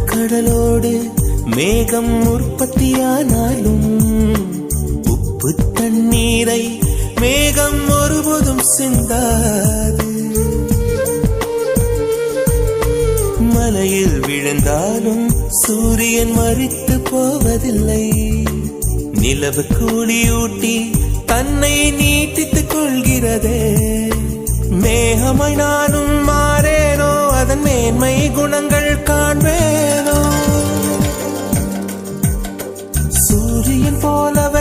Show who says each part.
Speaker 1: கடலோடு மேகம் உற்பத்தியானாலும் உப்பு தண்ணீரை மேகம் ஒருபோதும் சிந்தாது. மலையில் விழுந்தாலும் சூரியன் மரித்து போவதில்லை. நிலவு கூலியூட்டி தன்னை நீட்டித்துக் கொள்கிறதே. மேகமாய் நானும் மாறேனோ, அதன் மேன்மை குணங்கள் காண்பேனோ. சூரியன் போலவே